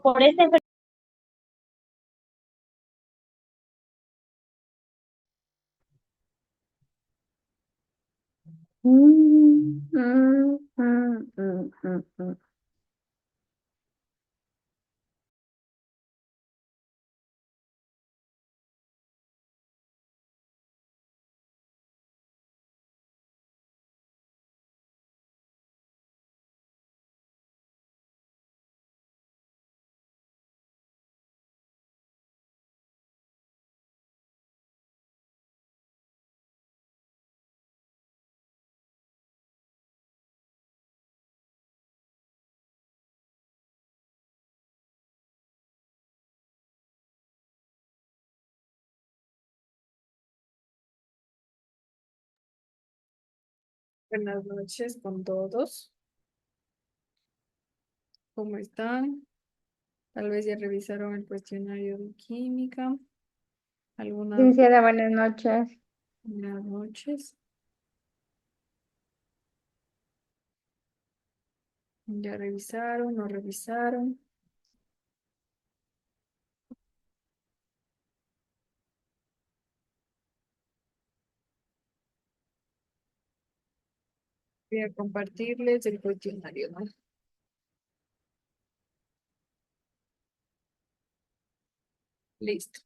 por ese. Mm, mm, mm, mm, mm, mm. Buenas noches con todos. ¿Cómo están? Tal vez ya revisaron el cuestionario de química. Algunas Licenciada, buenas noches. buenas noches. ¿Ya revisaron? ¿No revisaron? Voy a compartirles el cuestionario, ¿no? Listo.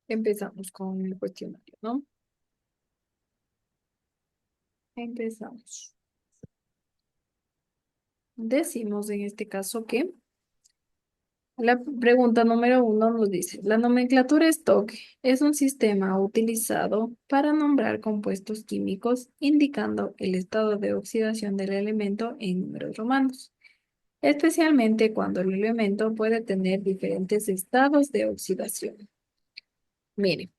Empezamos con el cuestionario, ¿no? Empezamos. Decimos en este caso que la pregunta número 1 nos dice, la nomenclatura Stock es un sistema utilizado para nombrar compuestos químicos indicando el estado de oxidación del elemento en números romanos, especialmente cuando el elemento puede tener diferentes estados de oxidación. Mire,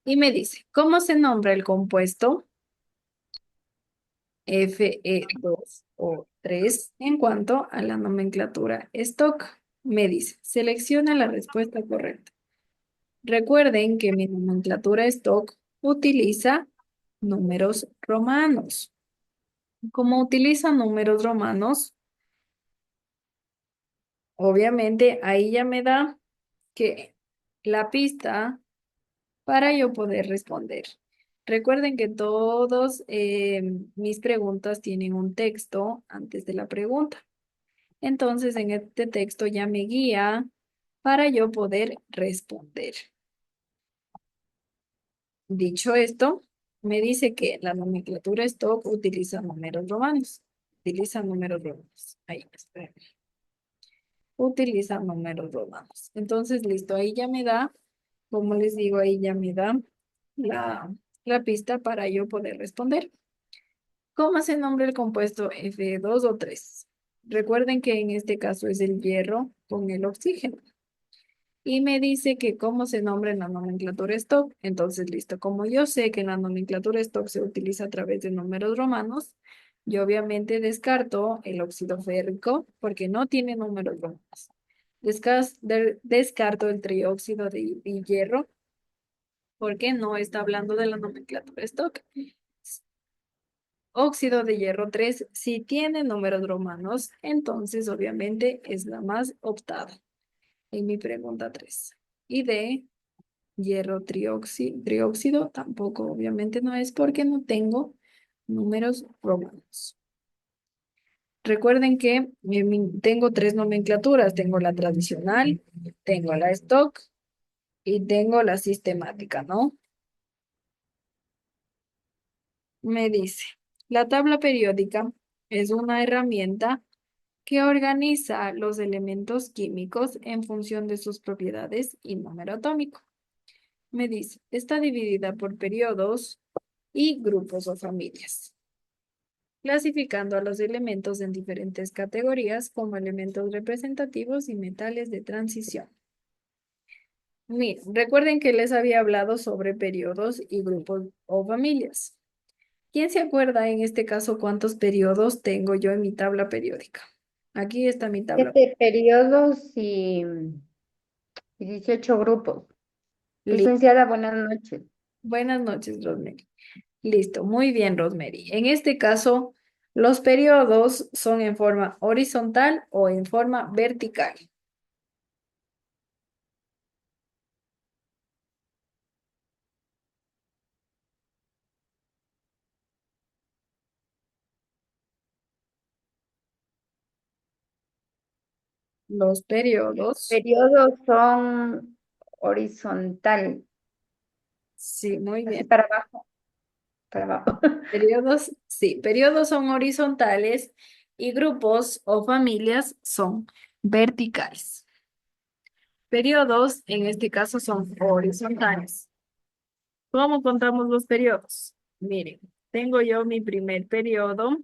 y me dice, ¿cómo se nombra el compuesto Fe2O3 en cuanto a la nomenclatura Stock? Me dice, selecciona la respuesta correcta. Recuerden que mi nomenclatura stock utiliza números romanos. Como utiliza números romanos, obviamente ahí ya me da que la pista para yo poder responder. Recuerden que todos mis preguntas tienen un texto antes de la pregunta. Entonces, en este texto ya me guía para yo poder responder. Dicho esto, me dice que la nomenclatura stock utiliza números romanos. Utiliza números romanos. Ahí, espera. Utiliza números romanos. Entonces, listo, ahí ya me da, como les digo, ahí ya me da la, la pista para yo poder responder. ¿Cómo se nombra el compuesto Fe2O3? Recuerden que en este caso es el hierro con el oxígeno. Y me dice que cómo se nombra en la nomenclatura stock. Entonces, listo, como yo sé que en la nomenclatura stock se utiliza a través de números romanos, yo obviamente descarto el óxido férrico porque no tiene números romanos. Descarto el trióxido de hierro porque no está hablando de la nomenclatura stock. Óxido de hierro 3 si tiene números romanos, entonces obviamente es la más optada en mi pregunta 3. Y de hierro trióxido tampoco, obviamente no es porque no tengo números romanos. Recuerden que tengo tres nomenclaturas. Tengo la tradicional, tengo la stock y tengo la sistemática, ¿no? Me dice, la tabla periódica es una herramienta que organiza los elementos químicos en función de sus propiedades y número atómico. Me dice, está dividida por periodos y grupos o familias, clasificando a los elementos en diferentes categorías como elementos representativos y metales de transición. Miren, recuerden que les había hablado sobre periodos y grupos o familias. ¿Quién se acuerda en este caso cuántos periodos tengo yo en mi tabla periódica? Aquí está mi tabla. 7 periodos y 18 grupos. Licenciada, buenas noches. Buenas noches, Rosemary. Listo, muy bien, Rosemary. En este caso, los periodos son en forma horizontal o en forma vertical. Los periodos, Periodos son horizontal, sí, muy así bien. para abajo, para abajo. Periodos, sí, periodos son horizontales y grupos o familias son verticales. Periodos, en este caso, son horizontales. ¿Cómo contamos los periodos? Miren, tengo yo mi primer periodo,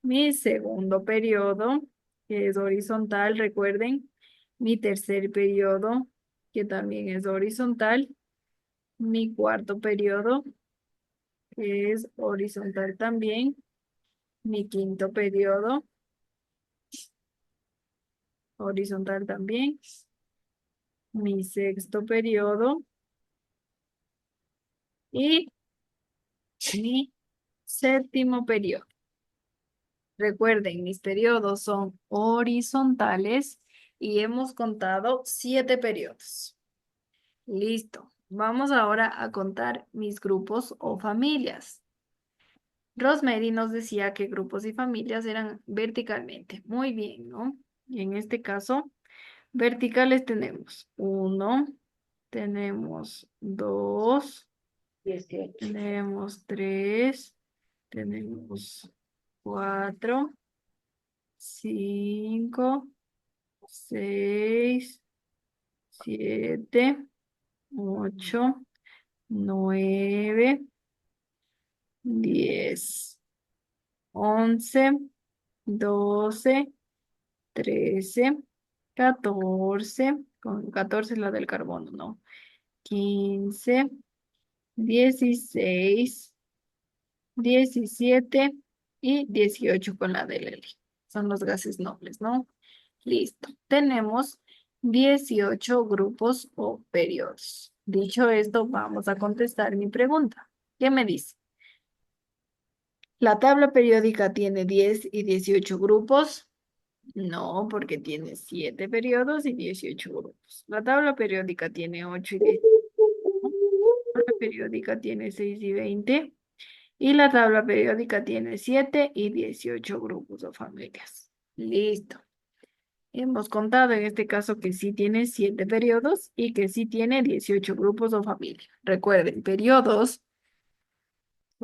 mi segundo periodo, que es horizontal, recuerden, mi tercer periodo, que también es horizontal, mi cuarto periodo, que es horizontal también, mi quinto periodo, horizontal también, mi sexto periodo y mi séptimo periodo. Recuerden, mis periodos son horizontales y hemos contado 7 periodos. Listo. Vamos ahora a contar mis grupos o familias. Rosemary nos decía que grupos y familias eran verticalmente. Muy bien, ¿no? Y en este caso, verticales tenemos 1, tenemos 2, 18. tenemos 3, tenemos 4, 5, 6, 7, 8, 9, 10, 11, 12, 13, 14, con 14 es la del carbono, ¿no? 15, 16, 17 y 18 con la del helio. Son los gases nobles, ¿no? Listo. Tenemos 18 grupos o periodos. Dicho esto, vamos a contestar mi pregunta. ¿Qué me dice? ¿La tabla periódica tiene 10 y 18 grupos? No, porque tiene 7 periodos y 18 grupos. La tabla periódica tiene 8 y 10. La tabla periódica tiene 6 y 20. Y la tabla periódica tiene 7 y 18 grupos o familias. Listo. Hemos contado en este caso que sí tiene 7 periodos y que sí tiene 18 grupos o familias. Recuerden, periodos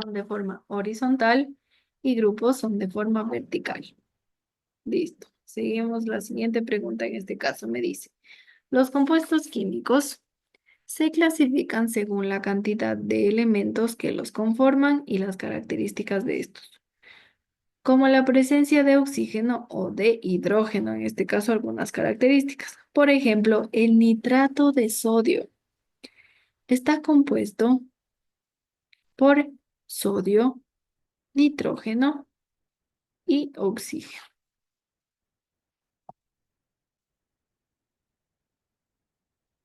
son de forma horizontal y grupos son de forma vertical. Listo. Seguimos la siguiente pregunta. En este caso me dice, los compuestos químicos se clasifican según la cantidad de elementos que los conforman y las características de estos, como la presencia de oxígeno o de hidrógeno, en este caso algunas características. Por ejemplo, el nitrato de sodio está compuesto por sodio, nitrógeno y oxígeno.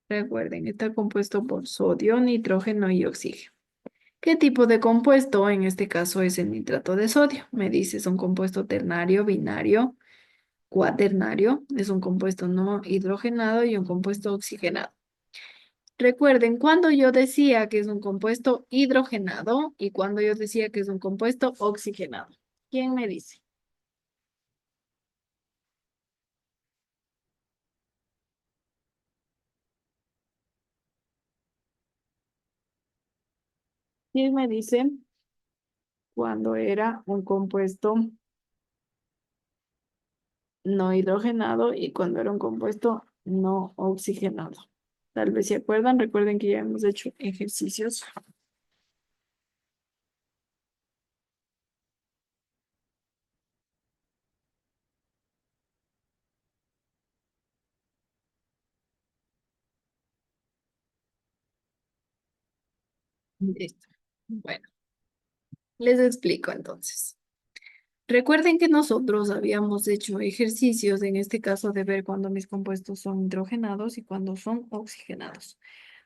Recuerden, está compuesto por sodio, nitrógeno y oxígeno. ¿Qué tipo de compuesto? En este caso es el nitrato de sodio. Me dice, es un compuesto ternario, binario, cuaternario. Es un compuesto no hidrogenado y un compuesto oxigenado. Recuerden, cuando yo decía que es un compuesto hidrogenado y cuando yo decía que es un compuesto oxigenado. ¿Quién me dice? ¿Quién me dice cuando era un compuesto no hidrogenado y cuando era un compuesto no oxigenado? Tal vez se acuerdan, recuerden que ya hemos hecho ejercicios. Listo. Bueno, les explico entonces. Recuerden que nosotros habíamos hecho ejercicios, en este caso de ver cuando mis compuestos son hidrogenados y cuando son oxigenados.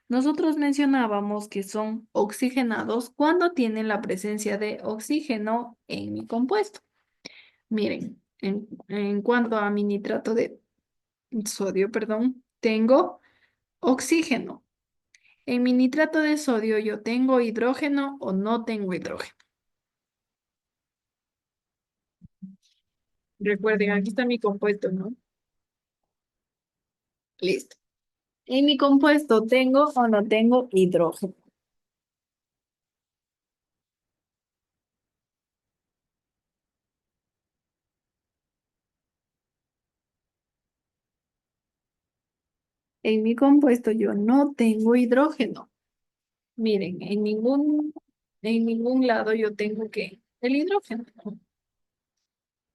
Nosotros mencionábamos que son oxigenados cuando tienen la presencia de oxígeno en mi compuesto. Miren, en cuanto a mi nitrato de sodio, perdón, tengo oxígeno. En mi nitrato de sodio yo tengo hidrógeno o no tengo hidrógeno. Recuerden, aquí está mi compuesto, ¿no? Listo. En mi compuesto tengo o no tengo hidrógeno. En mi compuesto yo no tengo hidrógeno. Miren, en ningún lado yo tengo que el hidrógeno.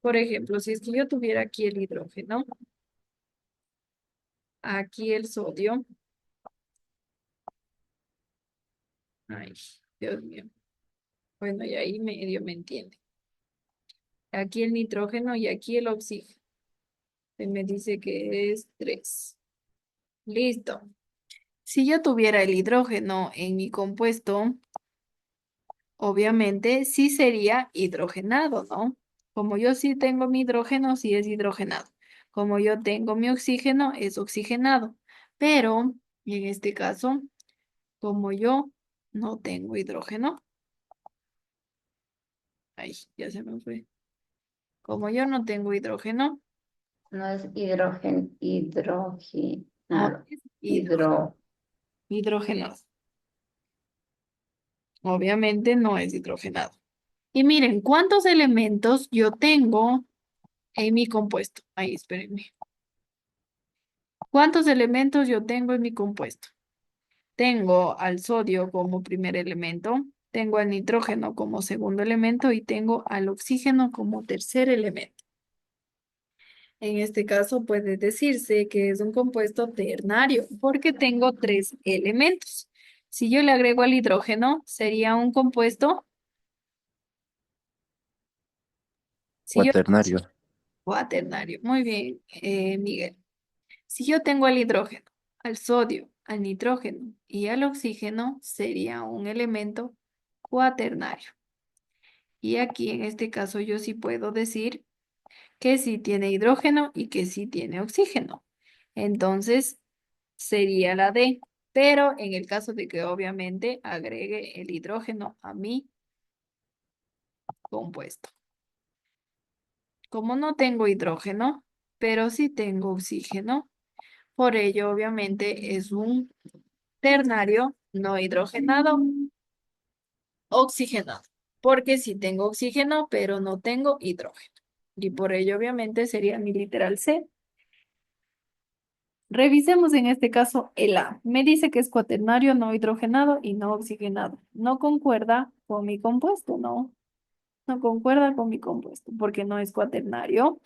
Por ejemplo, si es que yo tuviera aquí el hidrógeno, aquí el sodio. Ay, Dios mío. Bueno, y ahí medio me entiende. Aquí el nitrógeno y aquí el oxígeno. Se me dice que es 3. Listo. Si yo tuviera el hidrógeno en mi compuesto, obviamente sí sería hidrogenado, ¿no? Como yo sí tengo mi hidrógeno, sí es hidrogenado. Como yo tengo mi oxígeno, es oxigenado. Pero en este caso, como yo no tengo hidrógeno, ay, ya se me fue. Como yo no tengo hidrógeno, No es hidrógeno, no hidrogenado. es Hidro, hidrogenado. Obviamente no es hidrogenado. Y miren, ¿cuántos elementos yo tengo en mi compuesto? Ahí, espérenme. ¿Cuántos elementos yo tengo en mi compuesto? Tengo al sodio como primer elemento, tengo al nitrógeno como segundo elemento y tengo al oxígeno como tercer elemento. En este caso puede decirse que es un compuesto ternario porque tengo 3 elementos. Si yo le agrego al hidrógeno, sería un compuesto. Si yo Cuaternario. Cuaternario. Muy bien, Miguel. Si yo tengo al hidrógeno, al sodio, al nitrógeno y al oxígeno, sería un elemento cuaternario. Y aquí en este caso yo sí puedo decir que sí tiene hidrógeno y que sí tiene oxígeno. Entonces sería la D. Pero en el caso de que obviamente agregue el hidrógeno a mi compuesto. Como no tengo hidrógeno, pero sí tengo oxígeno, por ello obviamente es un ternario no hidrogenado, oxigenado, porque sí tengo oxígeno, pero no tengo hidrógeno. Y por ello obviamente sería mi literal C. Revisemos en este caso el A. Me dice que es cuaternario no hidrogenado y no oxigenado. No concuerda con mi compuesto, no. No concuerda con mi compuesto porque no es cuaternario.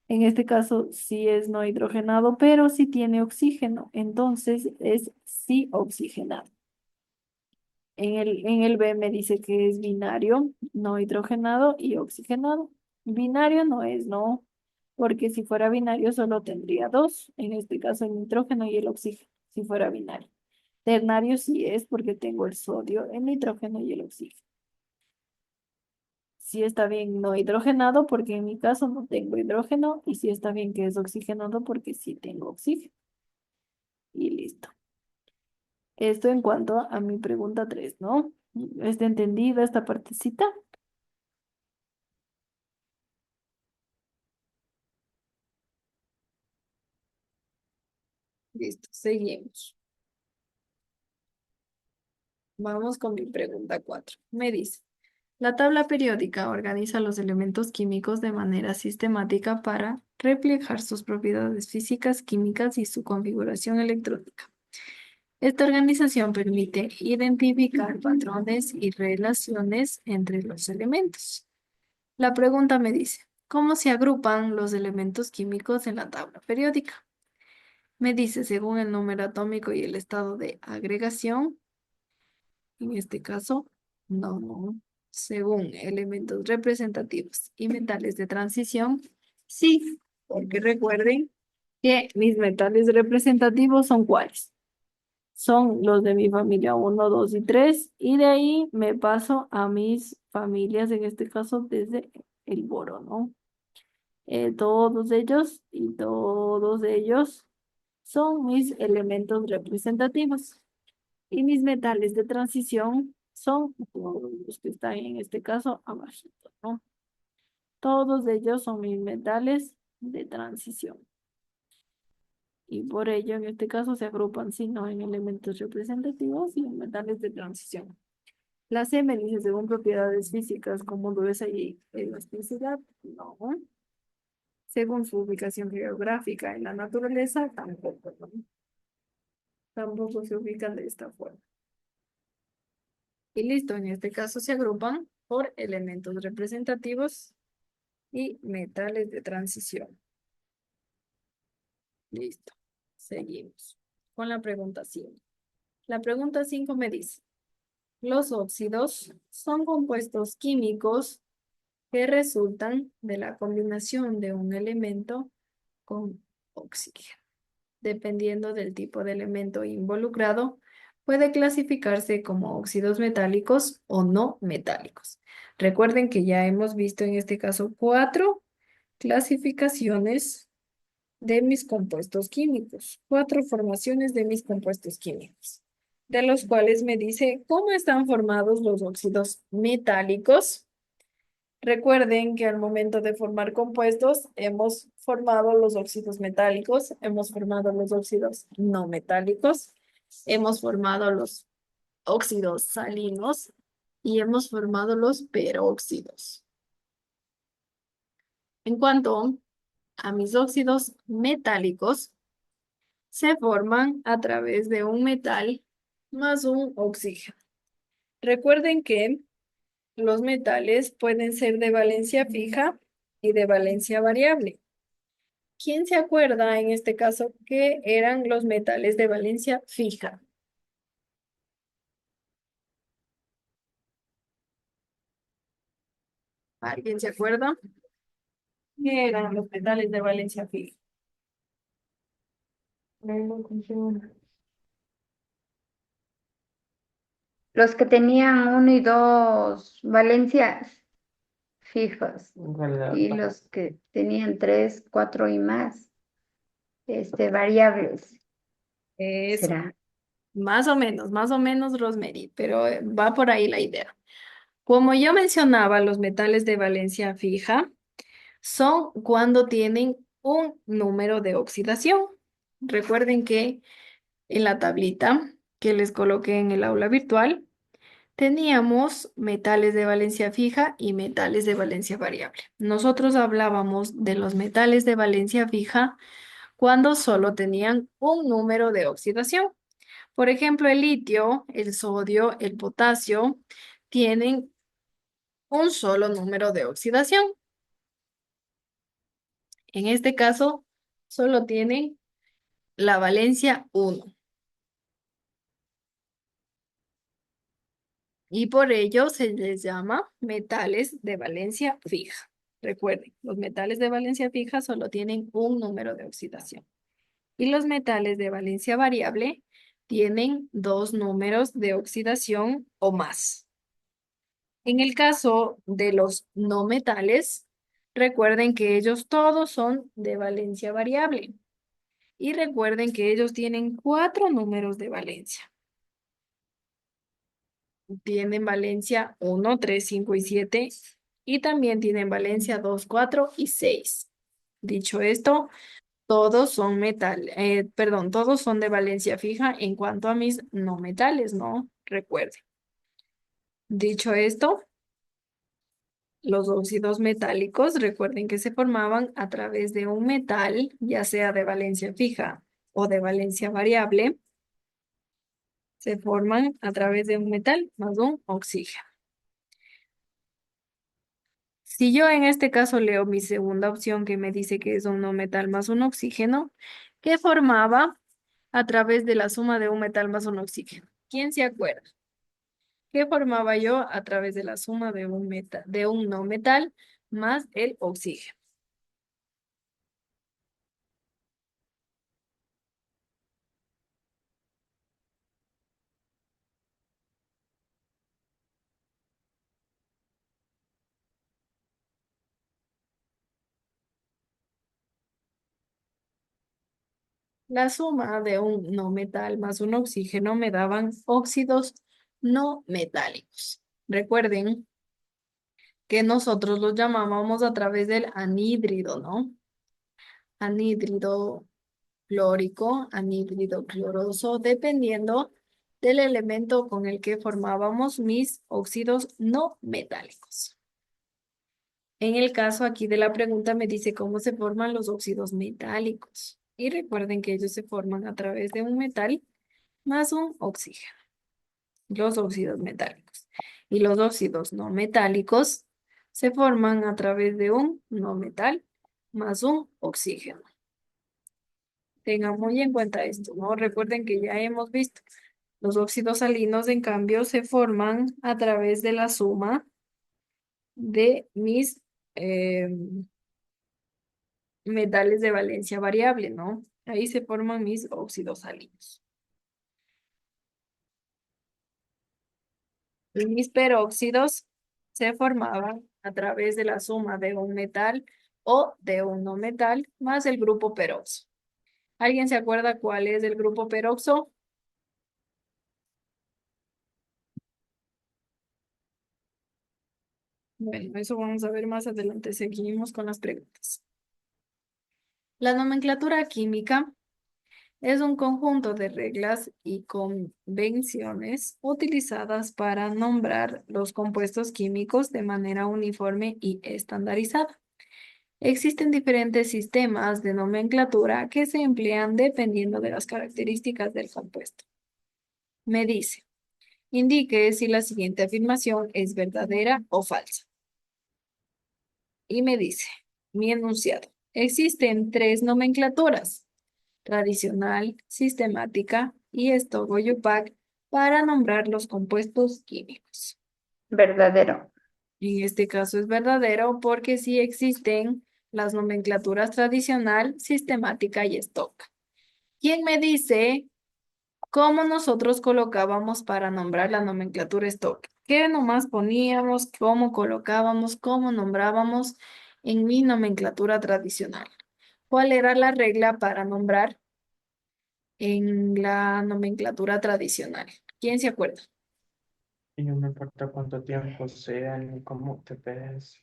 En este caso sí es no hidrogenado, pero sí tiene oxígeno. Entonces es sí oxigenado. En el B me dice que es binario, no hidrogenado y oxigenado. Binario no es, no, porque si fuera binario solo tendría dos, en este caso el nitrógeno y el oxígeno, si fuera binario. Ternario sí es porque tengo el sodio, el nitrógeno y el oxígeno. Sí está bien no hidrogenado porque en mi caso no tengo hidrógeno y sí está bien que es oxigenado porque sí tengo oxígeno. Y listo. Esto en cuanto a mi pregunta 3, ¿no? ¿Está entendida esta partecita? Listo, seguimos. Vamos con mi pregunta 4. Me dice, la tabla periódica organiza los elementos químicos de manera sistemática para reflejar sus propiedades físicas, químicas y su configuración electrónica. Esta organización permite identificar patrones y relaciones entre los elementos. La pregunta me dice, ¿cómo se agrupan los elementos químicos en la tabla periódica? Me dice según el número atómico y el estado de agregación. En este caso, no. Según elementos representativos y metales de transición, sí, porque recuerden que mis metales representativos son ¿cuáles? son los de mi familia uno, 2 y 3. Y de ahí me paso a mis familias, en este caso desde el boro, ¿no? Todos ellos son mis elementos representativos. Y mis metales de transición son todos los que están en este caso abajito, ¿no? Todos ellos son mis metales de transición. Y por ello, en este caso, se agrupan, si no en elementos representativos y en metales de transición. La C me dice según propiedades físicas como dureza y elasticidad. No. Según su ubicación geográfica en la naturaleza, tampoco, ¿no? Tampoco se ubican de esta forma. Y listo, en este caso se agrupan por elementos representativos y metales de transición. Listo. Seguimos con la pregunta 5. La pregunta 5 me dice, los óxidos son compuestos químicos que resultan de la combinación de un elemento con oxígeno. Dependiendo del tipo de elemento involucrado, puede clasificarse como óxidos metálicos o no metálicos. Recuerden que ya hemos visto en este caso 4 clasificaciones de mis compuestos químicos, 4 formaciones de mis compuestos químicos, de los cuales me dice cómo están formados los óxidos metálicos. Recuerden que al momento de formar compuestos hemos formado los óxidos metálicos, hemos formado los óxidos no metálicos, hemos formado los óxidos salinos y hemos formado los peróxidos. En cuanto a mis óxidos metálicos, se forman a través de un metal más un oxígeno. Recuerden que los metales pueden ser de valencia fija y de valencia variable. ¿Quién se acuerda en este caso qué eran los metales de valencia fija? ¿Alguien se acuerda? ¿Qué eran los metales de valencia fija? Los que tenían uno y dos valencias fijas y los que tenían tres, cuatro y más, variables. Eso, ¿Será? más o menos, Rosemary, pero va por ahí la idea. Como yo mencionaba, los metales de valencia fija son cuando tienen un número de oxidación. Recuerden que en la tablita que les coloqué en el aula virtual, teníamos metales de valencia fija y metales de valencia variable. Nosotros hablábamos de los metales de valencia fija cuando solo tenían un número de oxidación. Por ejemplo, el litio, el sodio, el potasio tienen un solo número de oxidación. En este caso, solo tienen la valencia 1 y por ello se les llama metales de valencia fija. Recuerden, los metales de valencia fija solo tienen un número de oxidación y los metales de valencia variable tienen dos números de oxidación o más. En el caso de los no metales, recuerden que ellos todos son de valencia variable y recuerden que ellos tienen 4 números de valencia. Tienen valencia 1, 3, 5 y 7 y también tienen valencia 2, 4 y 6. Dicho esto, todos son de valencia fija en cuanto a mis no metales, ¿no? Recuerden. Dicho esto, los óxidos metálicos, recuerden que se formaban a través de un metal, ya sea de valencia fija o de valencia variable, se forman a través de un metal más un oxígeno. Si yo en este caso leo mi segunda opción que me dice que es un no metal más un oxígeno, que formaba a través de la suma de un metal más un oxígeno. ¿Quién se acuerda? ¿Qué formaba yo a través de la suma de un no metal más el oxígeno? La suma de un no metal más un oxígeno me daban óxidos no metálicos. Recuerden que nosotros los llamábamos a través del anhídrido, ¿no? Anhídrido clórico, anhídrido cloroso, dependiendo del elemento con el que formábamos mis óxidos no metálicos. En el caso aquí de la pregunta me dice cómo se forman los óxidos metálicos. Y recuerden que ellos se forman a través de un metal más un oxígeno, los óxidos metálicos. Y los óxidos no metálicos se forman a través de un no metal más un oxígeno. Tengan muy en cuenta esto, ¿no? Recuerden que ya hemos visto, los óxidos salinos, en cambio, se forman a través de la suma de mis eh, metales de valencia variable, ¿no? Ahí se forman mis óxidos salinos. Y mis peróxidos se formaban a través de la suma de un metal o de un no metal más el grupo peroxo. ¿Alguien se acuerda cuál es el grupo peroxo? Bueno, eso vamos a ver más adelante. Seguimos con las preguntas. La nomenclatura química es un conjunto de reglas y convenciones utilizadas para nombrar los compuestos químicos de manera uniforme y estandarizada. Existen diferentes sistemas de nomenclatura que se emplean dependiendo de las características del compuesto. Me dice, indique si la siguiente afirmación es verdadera o falsa. Y me dice, mi enunciado, existen tres nomenclaturas: tradicional, sistemática y Stogol-Yupac, para nombrar los compuestos químicos. Verdadero. En este caso es verdadero porque sí existen las nomenclaturas tradicional, sistemática y stock. ¿Quién me dice cómo nosotros colocábamos para nombrar la nomenclatura stock? ¿Qué nomás poníamos, cómo colocábamos, cómo nombrábamos en mi nomenclatura tradicional? ¿Cuál era la regla para nombrar en la nomenclatura tradicional? ¿Quién se acuerda? Y no me importa cuánto tiempo sea ni cómo te ves.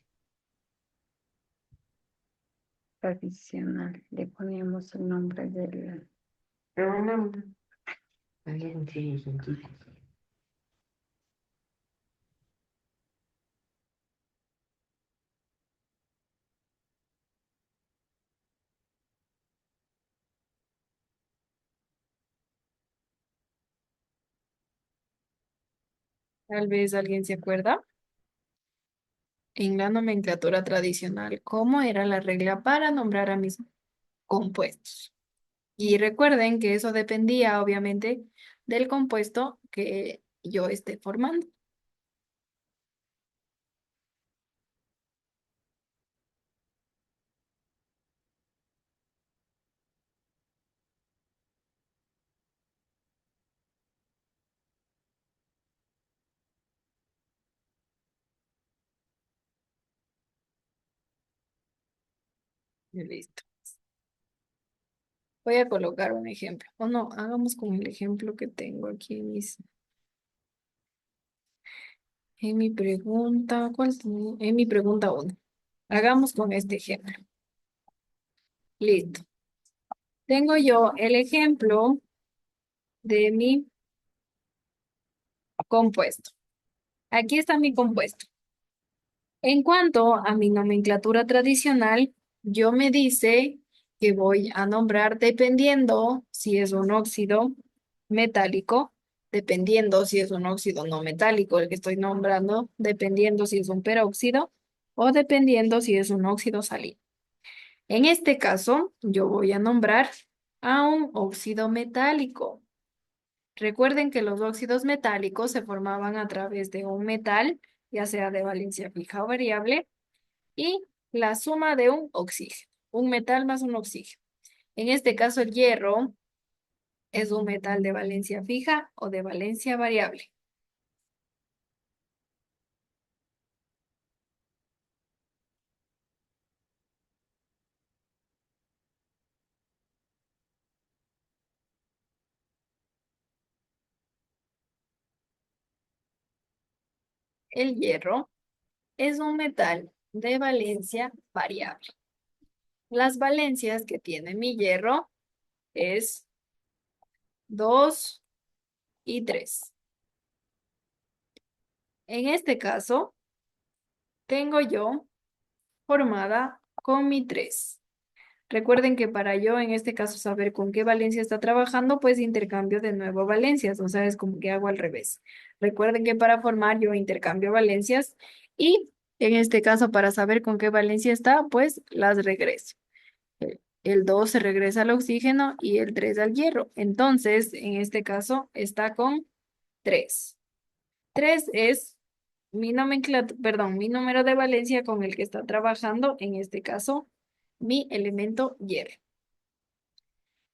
Tradicional. Le poníamos el nombre del... Pero no, eso no tiene sentido. Tal vez alguien se acuerda. En la nomenclatura tradicional, ¿cómo era la regla para nombrar a mis compuestos? Y recuerden que eso dependía, obviamente, del compuesto que yo esté formando. Y listo. Voy a colocar un ejemplo. O no, hagamos con el ejemplo que tengo aquí en mi pregunta. ¿Cuál? En mi pregunta 1. Hagamos con este ejemplo. Listo. Tengo yo el ejemplo de mi compuesto. Aquí está mi compuesto. En cuanto a mi nomenclatura tradicional, yo me dice que voy a nombrar dependiendo si es un óxido metálico, dependiendo si es un óxido no metálico el que estoy nombrando, dependiendo si es un peróxido o dependiendo si es un óxido salino. En este caso, yo voy a nombrar a un óxido metálico. Recuerden que los óxidos metálicos se formaban a través de un metal, ya sea de valencia fija o variable, y la suma de un oxígeno, un metal más un oxígeno. En este caso, el hierro es un metal de valencia fija o de valencia variable. El hierro es un metal de valencia variable. Las valencias que tiene mi hierro es 2 y 3. En este caso, tengo yo formada con mi 3. Recuerden que para yo en este caso saber con qué valencia está trabajando, pues intercambio de nuevo valencias, o sea, es como que hago al revés. Recuerden que para formar yo intercambio valencias y en este caso para saber con qué valencia está, pues las regreso. El 2 se regresa al oxígeno y el 3 al hierro. Entonces, en este caso está con 3. 3 es mi número de valencia con el que está trabajando, en este caso, mi elemento hierro.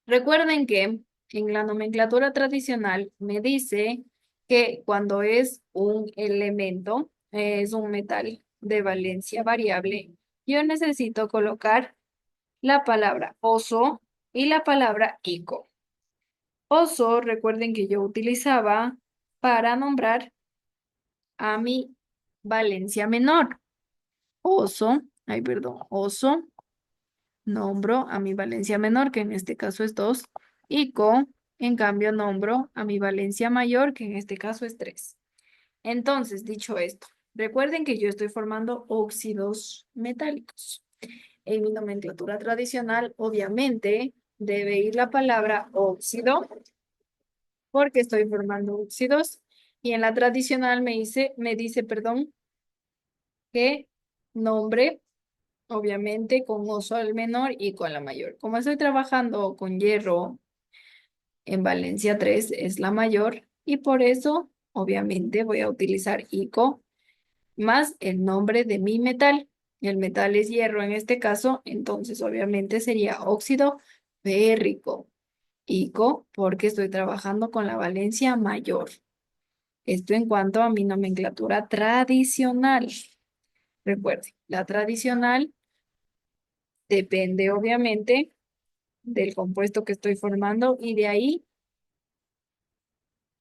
Recuerden que en la nomenclatura tradicional me dice que cuando es un elemento, es un metal de valencia variable, yo necesito colocar la palabra oso y la palabra ico. Oso, recuerden que yo utilizaba para nombrar a mi valencia menor. Oso, nombro a mi valencia menor, que en este caso es 2, y en cambio, nombro a mi valencia mayor, que en este caso es 3. Entonces, dicho esto, recuerden que yo estoy formando óxidos metálicos. En mi nomenclatura tradicional, obviamente, debe ir la palabra óxido, porque estoy formando óxidos, y en la tradicional me dice, que nombre obviamente con oso al menor y con la mayor. Como estoy trabajando con hierro en valencia 3 es la mayor y por eso obviamente voy a utilizar ICO más el nombre de mi metal. El metal es hierro en este caso, entonces obviamente sería óxido férrico. ICO porque estoy trabajando con la valencia mayor. Esto en cuanto a mi nomenclatura tradicional. Recuerden, la tradicional depende obviamente del compuesto que estoy formando y de ahí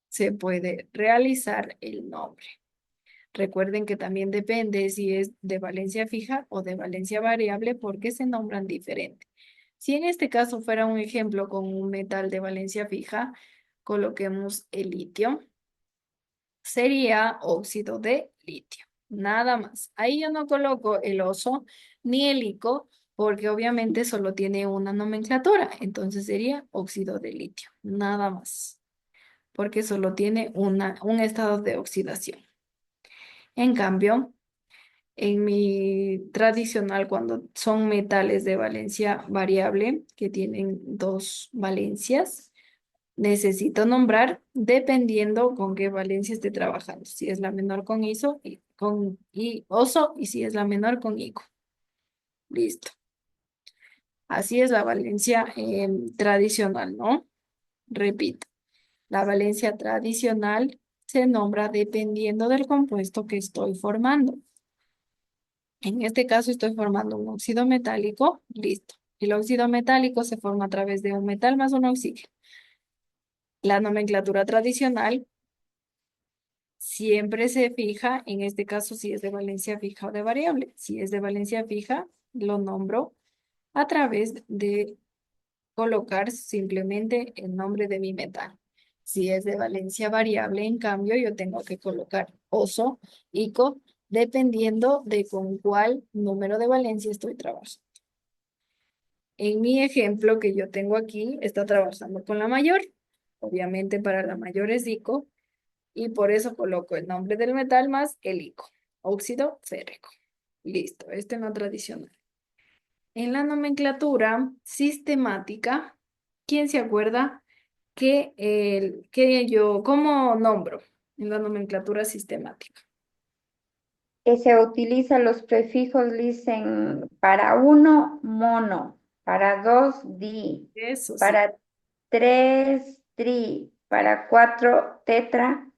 se puede realizar el nombre. Recuerden que también depende si es de valencia fija o de valencia variable porque se nombran diferente. Si en este caso fuera un ejemplo con un metal de valencia fija, coloquemos el litio, sería óxido de litio. Nada más. Ahí yo no coloco el oso ni el ico porque obviamente solo tiene una nomenclatura. Entonces sería óxido de litio. Nada más. Porque solo tiene un estado de oxidación. En cambio, en mi tradicional, cuando son metales de valencia variable, que tienen dos valencias, necesito nombrar dependiendo con qué valencia esté trabajando. Si es la menor con iso y con oso y si es la menor con ico. Listo. Así es la valencia tradicional, ¿no? Repito, la valencia tradicional se nombra dependiendo del compuesto que estoy formando. En este caso estoy formando un óxido metálico, listo. El óxido metálico se forma a través de un metal más un oxígeno. La nomenclatura tradicional siempre se fija, en este caso si es de valencia fija o de variable. Si es de valencia fija, lo nombro a través de colocar simplemente el nombre de mi metal. Si es de valencia variable, en cambio, yo tengo que colocar oso, ico, dependiendo de con cuál número de valencia estoy trabajando. En mi ejemplo que yo tengo aquí, está trabajando con la mayor. Obviamente para la mayor es ico y por eso coloco el nombre del metal más el ico, óxido férrico. Listo, este no tradicional. En la nomenclatura sistemática, ¿quién se acuerda cómo nombro en la nomenclatura sistemática? Que se utilizan los prefijos, dicen para uno, mono, para dos, di, Eso sí. para tres, tri, para cuatro, tetra,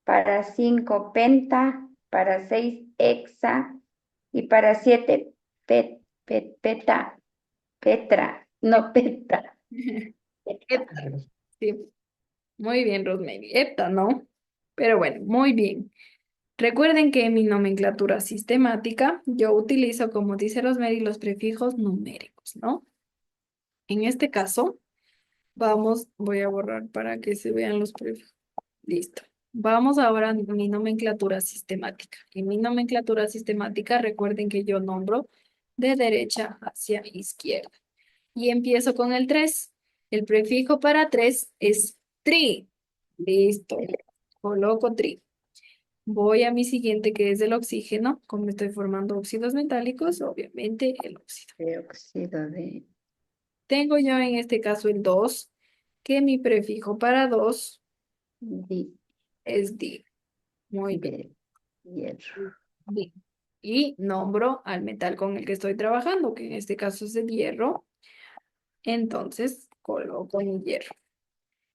para cinco, penta, para seis, hexa, y para siete, peta, petra, no peta. Hepta. Sí, muy bien, Rosemary. Hepta, ¿no? Pero bueno, muy bien. Recuerden que en mi nomenclatura sistemática yo utilizo, como dice Rosemary, los prefijos numéricos, ¿no? En este caso, voy a borrar para que se vean los prefijos. Listo. Vamos ahora a mi nomenclatura sistemática. En mi nomenclatura sistemática, recuerden que yo nombro de derecha hacia izquierda. Y empiezo con el 3. El prefijo para 3 es tri. Listo. Coloco tri. Voy a mi siguiente, que es el oxígeno. Como estoy formando óxidos metálicos, obviamente el óxido. Dióxido de Tengo yo en este caso el 2, que mi prefijo para 2 di- es di. Muy bien. de hierro. Di. Y nombro al metal con el que estoy trabajando, que en este caso es el hierro. Entonces coloco el hierro.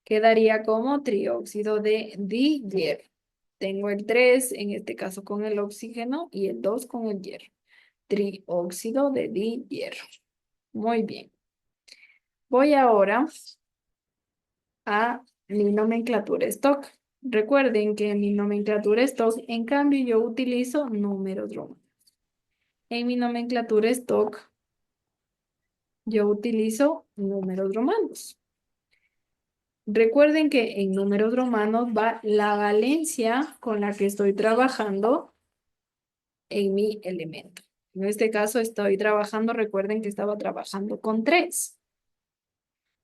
Quedaría como trióxido de di-hierro. Tengo el 3, en este caso con el oxígeno, y el 2 con el hierro. Trióxido de di-hierro. Muy bien. Voy ahora a mi nomenclatura stock. Recuerden que en mi nomenclatura stock, en cambio, yo utilizo números romanos. En mi nomenclatura stock, yo utilizo números romanos. Recuerden que en números romanos va la valencia con la que estoy trabajando en mi elemento. En este caso estoy trabajando, recuerden que estaba trabajando con 3.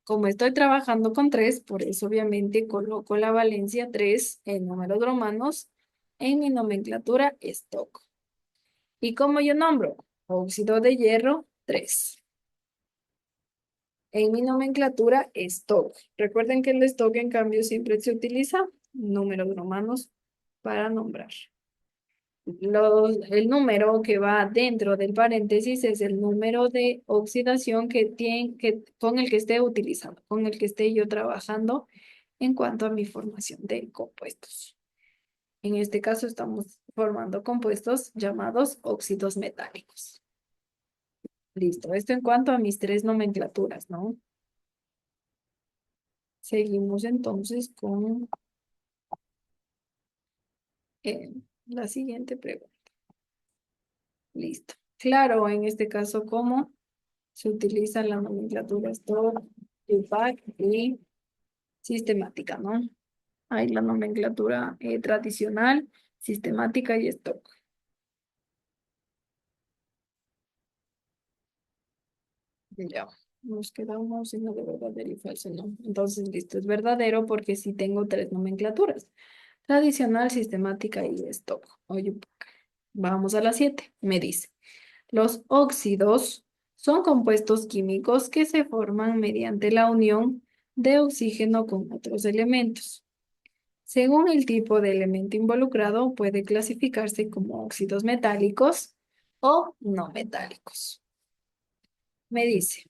Como estoy trabajando con 3, por eso obviamente coloco la valencia 3 en números romanos en mi nomenclatura stock. ¿Y cómo yo nombro? Óxido de hierro 3. En mi nomenclatura stock. Recuerden que el stock en cambio siempre se utiliza números romanos para nombrar. El número que va dentro del paréntesis es el número de oxidación con el que esté utilizando, con el que esté yo trabajando en cuanto a mi formación de compuestos. En este caso estamos formando compuestos llamados óxidos metálicos. Listo, esto en cuanto a mis 3 nomenclaturas, ¿no? Seguimos entonces con la siguiente pregunta. Listo. Claro, en este caso, ¿cómo se utiliza la nomenclatura stock, UPAC y sistemática, ¿no? Hay la nomenclatura tradicional, sistemática y stock. Ya, nos quedamos en lo de verdadero y falso, ¿no? Entonces, listo, es verdadero porque sí tengo 3 nomenclaturas. Tradicional, sistemática y stock. Oye, vamos a la 7. Me dice, los óxidos son compuestos químicos que se forman mediante la unión de oxígeno con otros elementos. Según el tipo de elemento involucrado, puede clasificarse como óxidos metálicos o no metálicos. Me dice,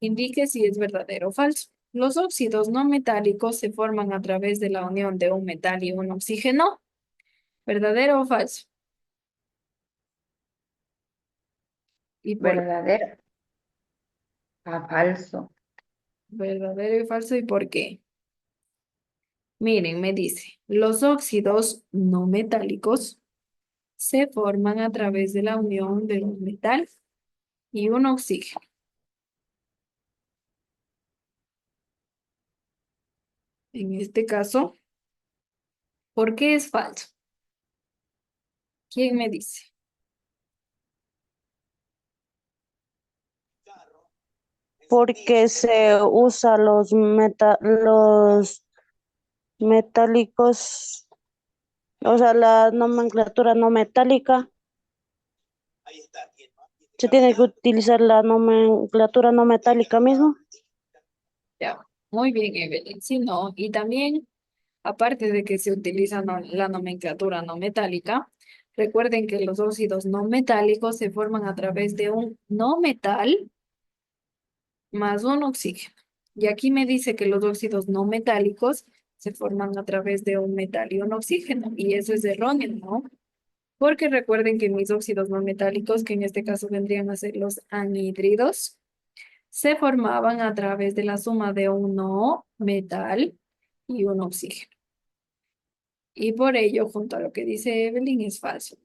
indique si es verdadero o falso. Los óxidos no metálicos se forman a través de la unión de un metal y un oxígeno. ¿Verdadero o falso? ¿Y por Verdadero a falso. verdadero y falso y por qué? Miren, me dice, los óxidos no metálicos se forman a través de la unión de un metal y un oxígeno. En este caso, ¿por qué es falso? ¿Quién me dice? Porque se usa los metálicos, o sea, la nomenclatura no metálica. Se tiene que utilizar la nomenclatura no metálica mismo. Ya, muy bien, Evelyn. Sí, no. Y también, aparte de que se utiliza la nomenclatura no metálica, recuerden que los óxidos no metálicos se forman a través de un no metal más un oxígeno. Y aquí me dice que los óxidos no metálicos se forman a través de un metal y un oxígeno. Y eso es erróneo, ¿no? Porque recuerden que mis óxidos no metálicos, que en este caso vendrían a ser los anhídridos, se formaban a través de la suma de un no metal y un oxígeno. Y por ello, junto a lo que dice Evelyn, es falso.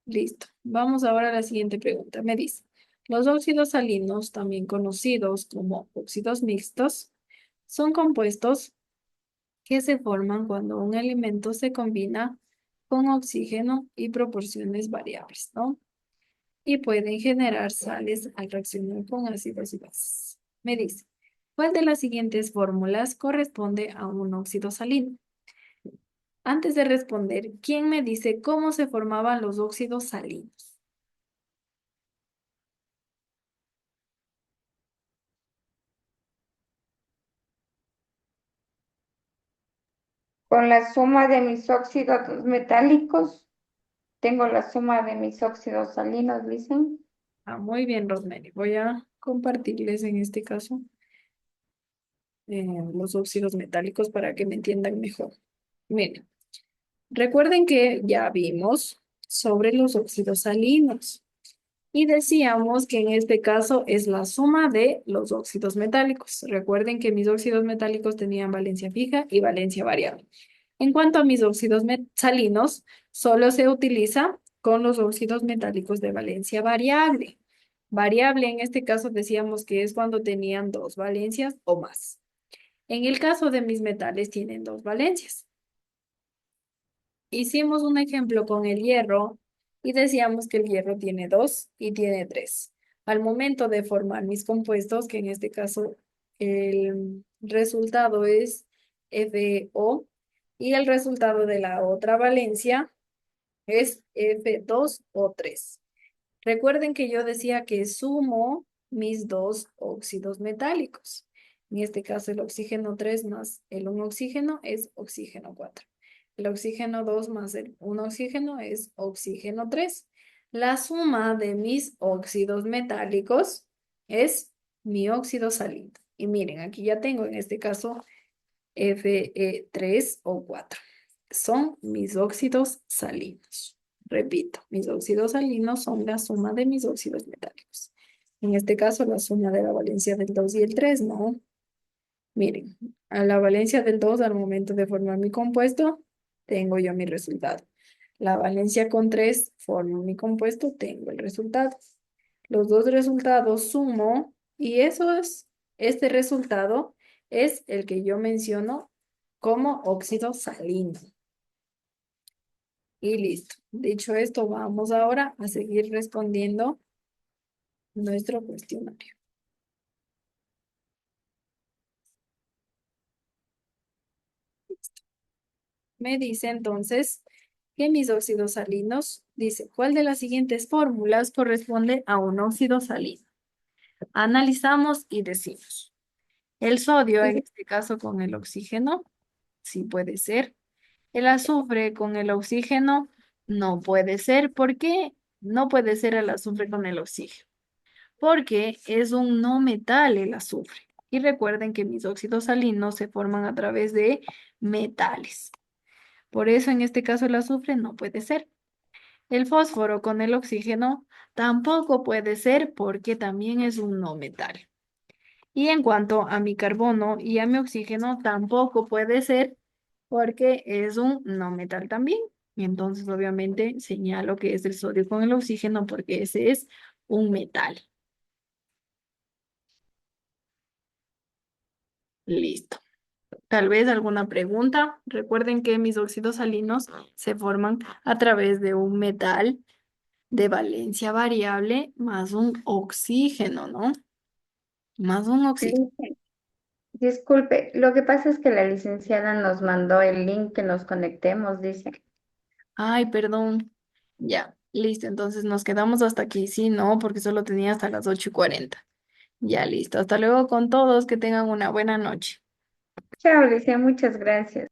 Listo. Vamos ahora a la siguiente pregunta. Me dice, los óxidos salinos, también conocidos como óxidos mixtos, son compuestos que se forman cuando un elemento se combina con oxígeno y proporciones variables, ¿no? Y pueden generar sales al reaccionar con ácidos y bases. Me dice, ¿cuál de las siguientes fórmulas corresponde a un óxido salino? Antes de responder, ¿quién me dice cómo se formaban los óxidos salinos? Con la suma de mis óxidos metálicos, tengo la suma de mis óxidos salinos, dicen. Ah, muy bien, Rosemary. Voy a compartirles en este caso los óxidos metálicos para que me entiendan mejor. Miren, recuerden que ya vimos sobre los óxidos salinos y decíamos que en este caso es la suma de los óxidos metálicos. Recuerden que mis óxidos metálicos tenían valencia fija y valencia variable. En cuanto a mis óxidos salinos, solo se utiliza con los óxidos metálicos de valencia variable. Variable en este caso decíamos que es cuando tenían dos valencias o más. En el caso de mis metales tienen dos valencias. Hicimos un ejemplo con el hierro y decíamos que el hierro tiene dos y tiene tres. Al momento de formar mis compuestos, que en este caso el resultado es FO y el resultado de la otra valencia es F2O3. Recuerden que yo decía que sumo mis dos óxidos metálicos. En este caso el oxígeno 3 más el 1 oxígeno es oxígeno 4. El oxígeno 2 más el 1 oxígeno es oxígeno 3. La suma de mis óxidos metálicos es mi óxido salino. Y miren, aquí ya tengo en este caso Fe3 o 4. Son mis óxidos salinos. Repito, mis óxidos salinos son la suma de mis óxidos metálicos. En este caso, la suma de la valencia del 2 y el 3, ¿no? Miren, a la valencia del 2 al momento de formar mi compuesto, tengo yo mi resultado. La valencia con 3 formo mi compuesto, tengo el resultado. Los dos resultados sumo y este resultado es el que yo menciono como óxido salino. Y listo. Dicho esto, vamos ahora a seguir respondiendo nuestro cuestionario. Me dice entonces que mis óxidos salinos, dice, ¿cuál de las siguientes fórmulas corresponde a un óxido salino? Analizamos y decimos, el sodio, en este caso con el oxígeno, sí puede ser. El azufre con el oxígeno no puede ser. ¿Por qué no puede ser el azufre con el oxígeno? Porque es un no metal el azufre. Y recuerden que mis óxidos salinos se forman a través de metales. Por eso en este caso el azufre no puede ser. El fósforo con el oxígeno tampoco puede ser porque también es un no metal. Y en cuanto a mi carbono y a mi oxígeno, tampoco puede ser porque es un no metal también. Y entonces, obviamente, señalo que es el sodio con el oxígeno porque ese es un metal. Listo. Tal vez alguna pregunta. Recuerden que mis óxidos salinos se forman a través de un metal de valencia variable más un oxígeno, ¿no? Más un oxígeno. Disculpe, lo que pasa es que la licenciada nos mandó el link que nos conectemos, dice. Ay, perdón. Ya, listo. Entonces nos quedamos hasta aquí. Sí, no, porque solo tenía hasta las 8:40. Ya, listo. Hasta luego con todos. Que tengan una buena noche. Chao, Alicia, muchas gracias.